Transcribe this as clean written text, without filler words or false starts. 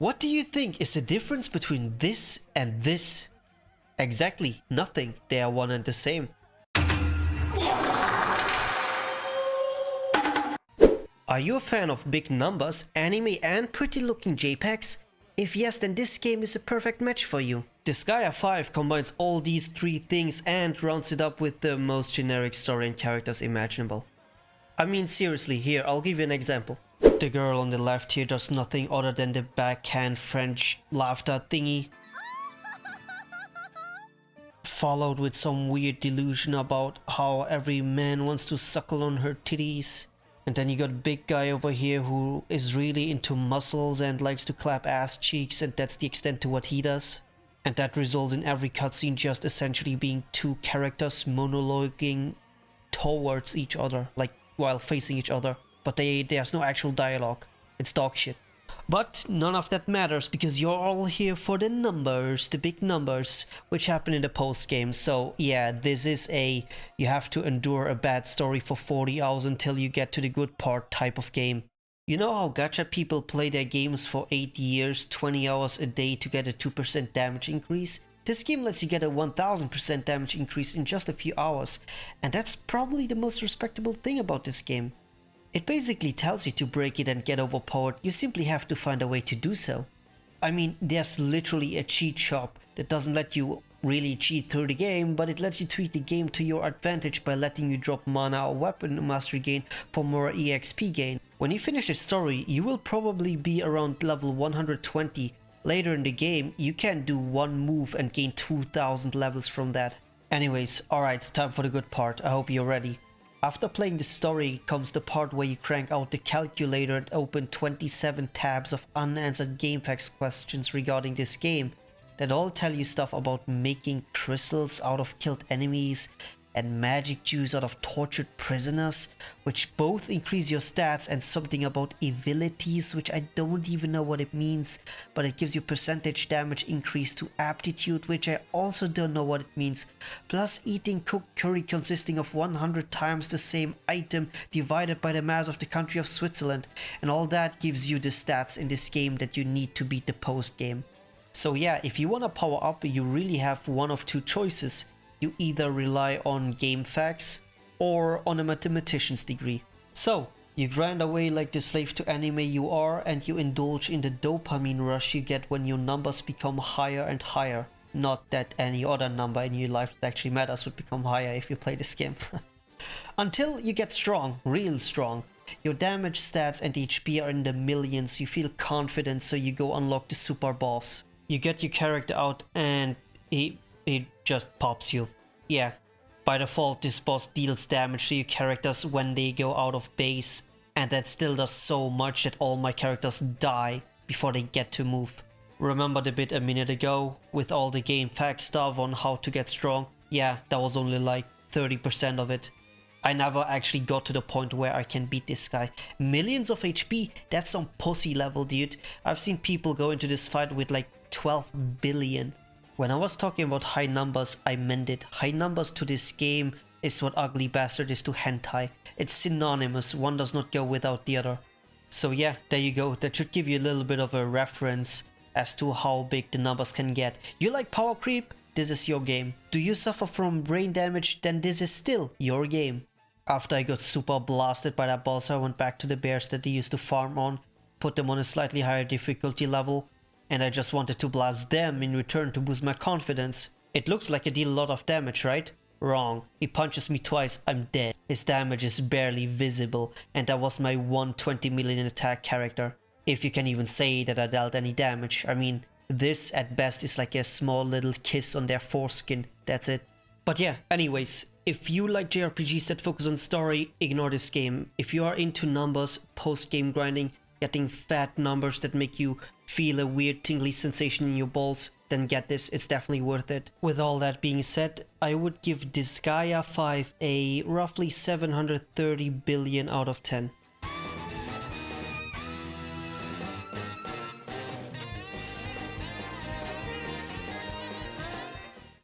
What do you think is the difference between this and this? Exactly nothing, they are one and the same. Are you a fan of big numbers, anime and pretty looking JPEGs? If yes, then this game is a perfect match for you. Disgaea 5 combines all these three things and rounds it up with the most generic story and characters imaginable. I mean seriously, here I'll give you an example. The girl on the left here does nothing other than the backhand French laughter thingy, followed with some weird delusion about how every man wants to suckle on her titties. And then you got big guy over here who is really into muscles and likes to clap ass cheeks, and that's the extent to what he does. And that results in every cutscene just essentially being two characters monologuing towards each other, like while facing each other. But there's no actual dialogue. It's dog shit. But none of that matters because you're all here for the numbers, the big numbers, which happen in the post game. So yeah, this is a you have to endure a bad story for 40 hours until you get to the good part type of game. You know how gacha people play their games for 8 years, 20 hours a day to get a 2% damage increase? This game lets you get a 1000% damage increase in just a few hours, and that's probably the most respectable thing about this game. It basically tells you to break it and get overpowered, you simply have to find a way to do so. I mean, there's literally a cheat shop that doesn't let you really cheat through the game, but it lets you tweak the game to your advantage by letting you drop mana or weapon mastery gain for more EXP gain. When you finish the story, you will probably be around level 120. Later in the game, you can do one move and gain 2000 levels from that. Anyways, alright, time for the good part, I hope you're ready. After playing the story comes the part where you crank out the calculator and open 27 tabs of unanswered Gamefaqs questions regarding this game that all tell you stuff about making crystals out of killed enemies and magic juice out of tortured prisoners, which both increase your stats, and something about abilities, which I don't even know what it means, but it gives you percentage damage increase to aptitude, which I also don't know what it means, plus eating cooked curry consisting of 100 times the same item divided by the mass of the country of Switzerland, and all that gives you the stats in this game that you need to beat the post game. So yeah, if you wanna power up, you really have one of two choices. You either rely on Gamefaqs or on a mathematician's degree. So, you grind away like the slave to anime you are, and you indulge in the dopamine rush you get when your numbers become higher and higher. Not that any other number in your life that actually matters would become higher if you play this game. Until you get strong, real strong. Your damage stats and HP are in the millions, you feel confident, so you go unlock the super boss. You get your character out and it just pops you. Yeah, by default this boss deals damage to your characters when they go out of base, and that still does so much that all my characters die before they get to move. Remember the bit a minute ago with all the Gamefaqs stuff on how to get strong? Yeah, that was only like 30% of it. I never actually got to the point where I can beat this guy. Millions of HP, that's some pussy level, dude. I've seen people go into this fight with like 12 billion. When I was talking about high numbers, I meant it. High numbers to this game is what Ugly Bastard is to hentai. It's synonymous, one does not go without the other. So yeah, there you go, that should give you a little bit of a reference as to how big the numbers can get. You like power creep? This is your game. Do you suffer from brain damage? Then this is still your game. After I got super blasted by that boss, I went back to the bears that I used to farm on, put them on a slightly higher difficulty level, and I just wanted to blast them in return to boost my confidence. It looks like I deal a lot of damage, right? Wrong. He punches me twice, I'm dead. His damage is barely visible, and that was my 120 million attack character. If you can even say that I dealt any damage. I mean, this at best is like a small little kiss on their foreskin, that's it. But yeah, anyways, if you like JRPGs that focus on story, ignore this game. If you are into numbers, post-game grinding, getting fat numbers that make you feel a weird tingly sensation in your balls, then get this, it's definitely worth it. With all that being said, I would give Disgaea 5 a roughly 730 billion out of 10.